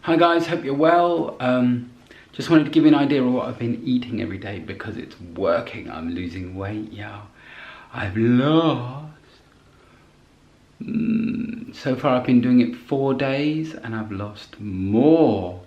Hi guys, hope you're well. Just wanted to give you an idea of what I've been eating every day because it's working. I'm losing weight, yeah. I've lost. So far I've been doing it 4 days and I've lost more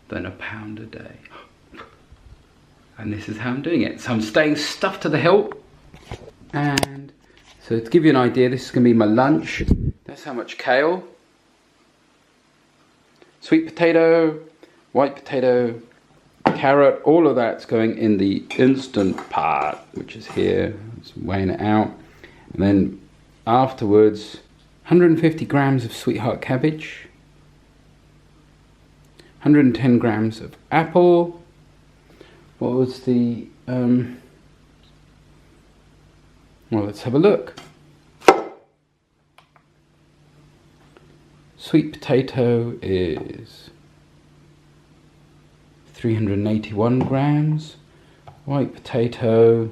than a pound a day. And this is how I'm doing it. So I'm staying stuffed to the hilt. And so to give you an idea, this is going to be my lunch. That's how much kale. Sweet potato, white potato, carrot, all of that's going in the instant pot, which is here. It's weighing it out. And then afterwards, 150 grams of sweetheart cabbage, 110 grams of apple. What was the, well, let's have a look. Sweet potato is 381 grams, white potato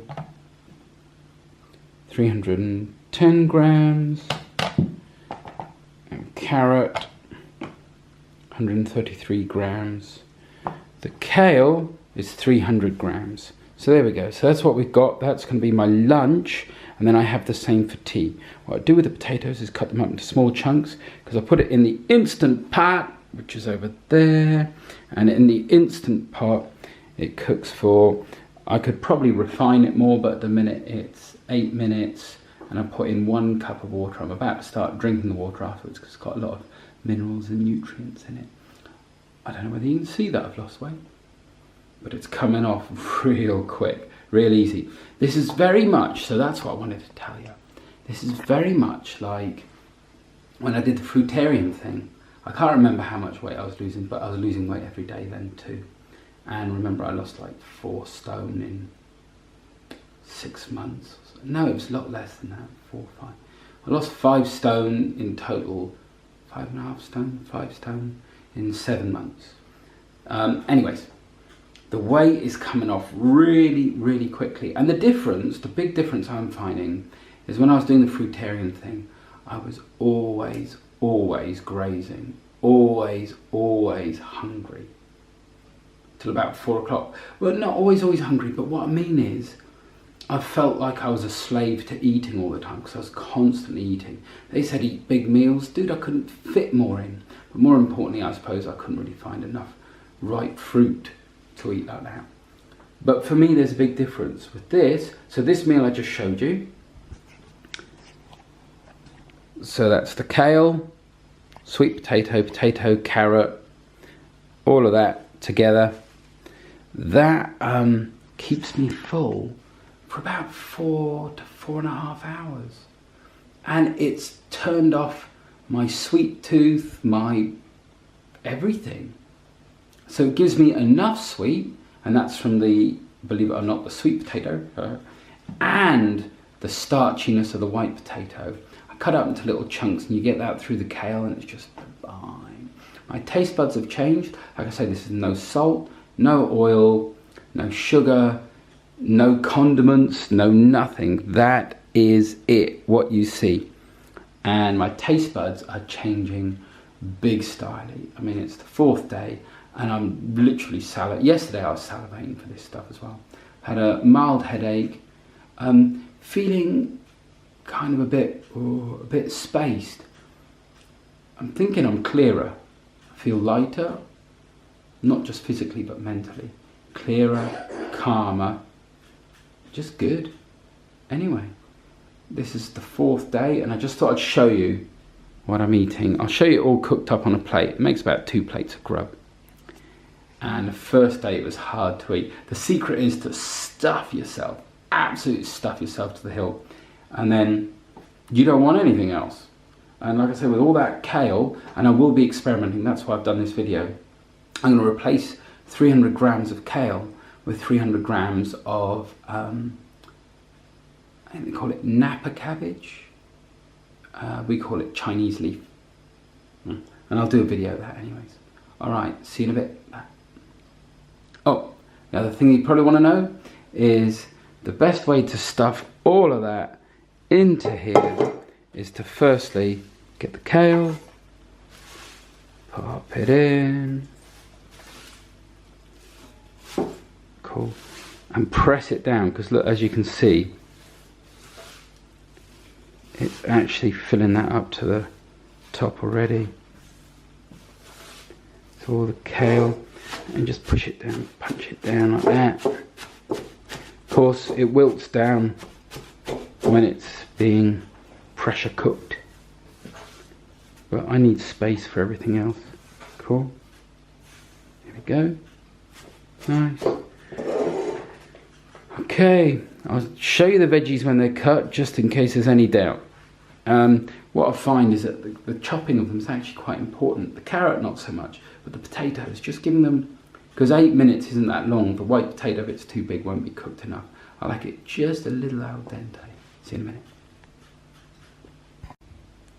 310 grams, and carrot 133 grams. The kale is 300 grams. So there we go. So that's what we've got. That's going to be my lunch. And then I have the same for tea. What I do with the potatoes is cut them up into small chunks because I put it in the instant pot, which is over there. And in the instant pot, it cooks for, I could probably refine it more, but at the minute it's 8 minutes. And I put in 1 cup of water. I'm about to start drinking the water afterwards because it's got a lot of minerals and nutrients in it. I don't know whether you can see that I've lost weight, but it's coming off real quick. Real easy. This is very much, so that's what I wanted to tell you. This is very much like when I did the fruitarian thing. I can't remember how much weight I was losing, but I was losing weight every day then too. And remember I lost like 4 stone in 6 months. No, it was a lot less than that, 4 or 5. I lost 5 stone in total, 5.5 stone, 5 stone in 7 months. Anyways. The weight is coming off really, really quickly. And the difference, the big difference I'm finding is when I was doing the fruitarian thing, I was always grazing. Always hungry. Till about 4 o'clock. Well, not always hungry, but what I mean is, I felt like I was a slave to eating all the time because I was constantly eating. They said eat big meals. Dude, I couldn't fit more in. But more importantly, I suppose I couldn't really find enough ripe fruit to eat like that. But for me there's a big difference with this. So this meal I just showed you, so that's the kale, sweet potato, carrot, all of that together. That keeps me full for about 4 to 4.5 hours, and it's turned off my sweet tooth, my everything. So it gives me enough sweet, and that's from the, believe it or not, the sweet potato, and the starchiness of the white potato. I cut up into little chunks, and you get that through the kale, and it's just fine. My taste buds have changed. Like I say, this is no salt, no oil, no sugar, no condiments, no nothing. That is it, what you see. And my taste buds are changing big styly. I mean, it's the 4th day. And I'm literally yesterday I was salivating for this stuff as well. Had a mild headache, feeling kind of a bit spaced. I'm thinking I'm clearer. I feel lighter, not just physically but mentally. Clearer, calmer, just good. Anyway, this is the 4th day and I just thought I'd show you what I'm eating. I'll show you it all cooked up on a plate. It makes about 2 plates of grub. And the first day it was hard to eat. The secret is to stuff yourself, absolutely stuff yourself to the hilt. And then you don't want anything else. And like I said, with all that kale, and I will be experimenting, that's why I've done this video. I'm going to replace 300 grams of kale with 300 grams of, I think they call it Napa cabbage. We call it Chinese leaf. And I'll do a video of that anyways. Alright, see you in a bit. Oh, the other thing you probably want to know is the best way to stuff all of that into here is to firstly get the kale, Pop it in. Cool. And press it down, because look, as you can see, it's actually filling that up to the top already. So all the kale, and just push it down, punch it down like that. Of course, it wilts down when it's being pressure cooked. But I need space for everything else. Cool. Here we go. Nice. Okay, I'll show you the veggies when they're cut, just in case there's any doubt. What I find is that the chopping of them is actually quite important. The carrot, not so much, but the potatoes, just giving them, because 8 minutes isn't that long. The white potato, if it's too big, won't be cooked enough. I like it just a little al dente. See you in a minute.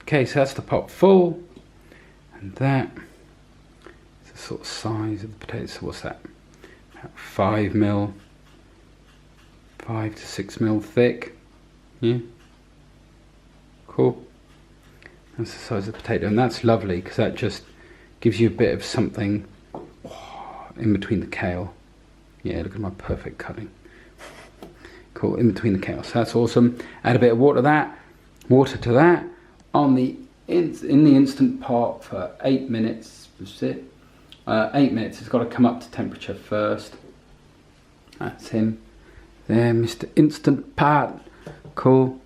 Okay, so that's the pot full, and that is the sort of size of the potatoes. So what's that? About 5 mil, 5 to 6 mil thick. Yeah. Cool. That's the size of the potato, and that's lovely because that just gives you a bit of something in between the kale. Yeah, look at my perfect cutting. Cool, in between the kale. So that's awesome. Add a bit of water to that. On the in the instant pot for 8 minutes. That's it. 8 minutes. It's got to come up to temperature first. That's him. There, Mr. Instant Pot. Cool.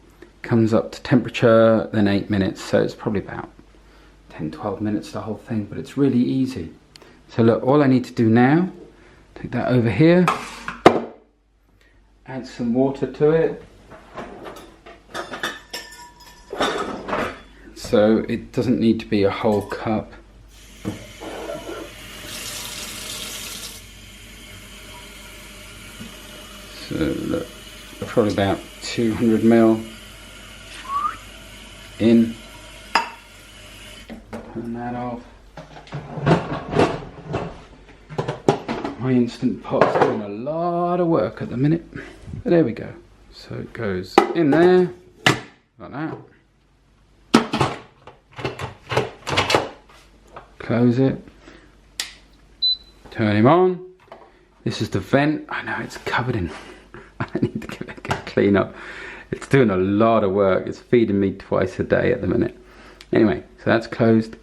Comes up to temperature, then 8 minutes. So it's probably about 10-12 minutes the whole thing, but it's really easy. So look, all I need to do now, take that over here, add some water to it. So it doesn't need to be a whole cup. So look, probably about 200 ml in. Turn that off. My Instant Pot's doing a lot of work at the minute. But there we go. So it goes in there, like that. Close it. Turn him on. This is the vent. I know it's covered in. I need to give it a clean up. It's doing a lot of work. It's feeding me twice a day at the minute. Anyway, so that's closed.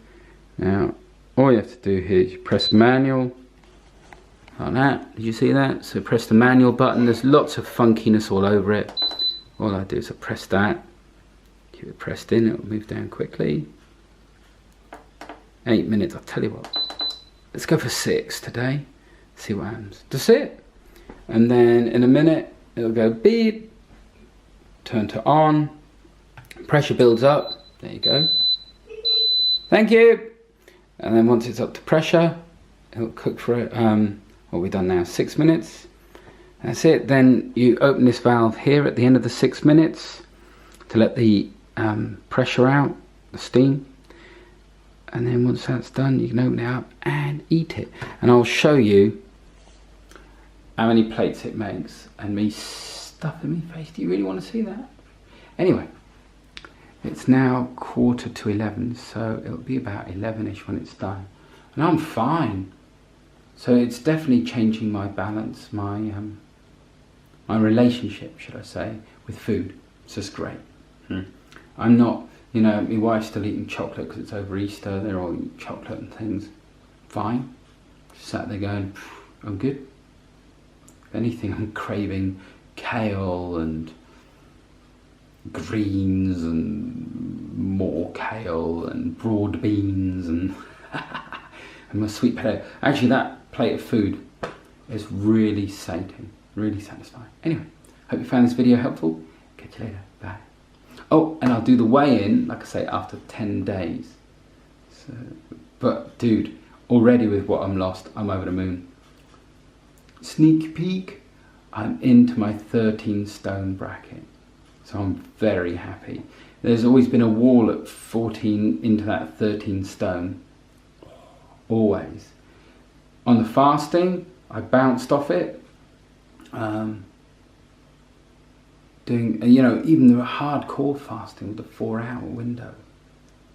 Now, all you have to do here is you press manual. Like that. Did you see that? So press the manual button. There's lots of funkiness all over it. All I do is I press that. Keep it pressed in. It'll move down quickly. 8 minutes. I'll tell you what. Let's go for 6 today. See what happens. That's it. And then in a minute, it'll go beep. Turn to on. Pressure builds up. There you go. Thank you. And then once it's up to pressure, it'll cook for it. What we've done now, 6 minutes. That's it. Then you open this valve here at the end of the 6 minutes to let the pressure out, the steam. And then once that's done, you can open it up and eat it. And I'll show you how many plates it makes. And me stuffing my face. Do you really want to see that? Anyway, it's now 11:15, so it'll be about 11ish when it's done. And I'm fine. So it's definitely changing my balance, my relationship, should I say, with food. It's just great. I'm not, you know, my wife's still eating chocolate because it's over Easter. They're all eating chocolate and things. Fine. Sat there going, I'm good. If anything, I'm craving kale and greens and more kale and broad beans and and my sweet potato. Actually, that plate of food is really sating, really satisfying. Anyway, hope you found this video helpful. Catch you later. Bye. Oh, and I'll do the weigh-in, like I say, after 10 days. So, but dude, already with what I'm lost, I'm over the moon. Sneak peek, I'm into my 13 stone bracket. So I'm very happy. There's always been a wall at 14 into that 13 stone. Always. On the fasting, I bounced off it. Doing, you know, even the hardcore fasting with the 4-hour window.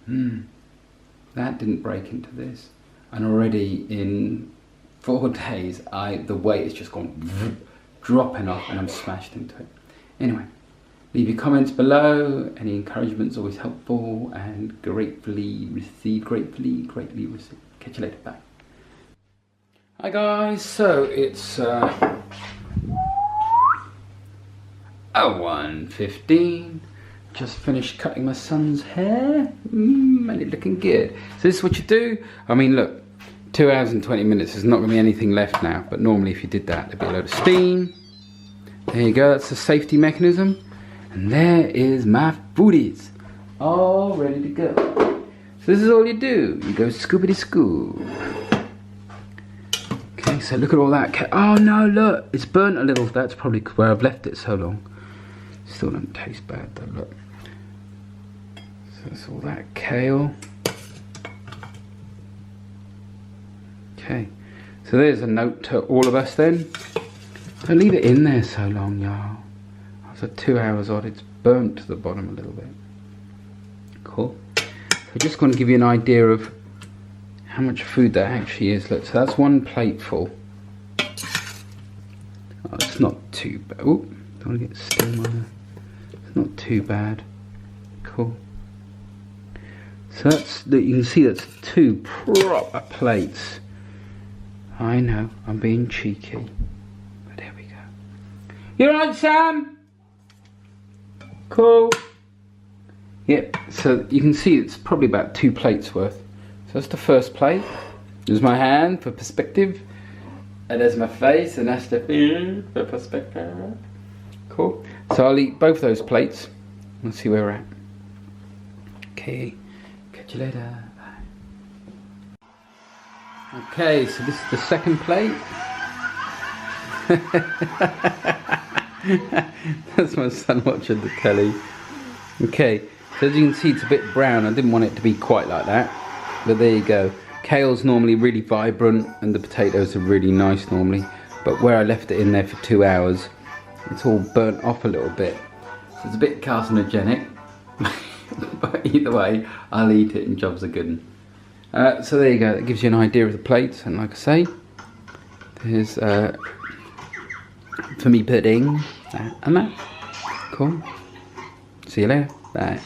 That didn't break into this. and already in 4 days, the weight has just gone dropping off, and I'm smashed into it. Anyway, leave your comments below. Any encouragement's always helpful, and gratefully received. Greatly received. Catch you later. Bye. Hi guys. So it's 1:15. Just finished cutting my son's hair, and it's looking good. So this is what you do. I mean, look, 2 hours and 20 minutes. There's not going to be anything left now. But normally, if you did that, there'd be a load of steam. There you go. That's the safety mechanism. And there is my foodies, all ready to go. So this is all you do. You go scoopity-scoo. Okay, so look at all that. Oh no, look, it's burnt a little. That's probably where I've left it so long. Still don't taste bad though, look. So that's all that kale. Okay, so there's a note to all of us then. Don't leave it in there so long, y'all. After 2 hours odd, it's burnt to the bottom a little bit. Cool. So just going to give you an idea of how much food that actually is. Look, so that's 1 plate full. Oh, it's not too bad. Oh, don't want to get steam on there. It's not too bad. Cool. So that's, you can see that's 2 proper plates. I know, I'm being cheeky. But there we go. You alright, Sam? Cool. Yep, so you can see it's probably about 2 plates worth. So that's the first plate. There's my hand for perspective. And there's my face, and that's the thing for perspective. Cool. So I'll eat both those plates. We'll see where we're at. Okay, catch you later. Bye. Okay, so this is the second plate. That's my son watching the telly. Okay, so as you can see, it's a bit brown. I didn't want it to be quite like that, but there you go. Kale's normally really vibrant, and the potatoes are really nice normally, but where I left it in there for 2 hours, it's all burnt off a little bit. So it's a bit carcinogenic, but either way, I'll eat it and jobs are good. So there you go, that gives you an idea of the plates, and like I say, there's for me pudding, and that. Cool. See you later. Bye.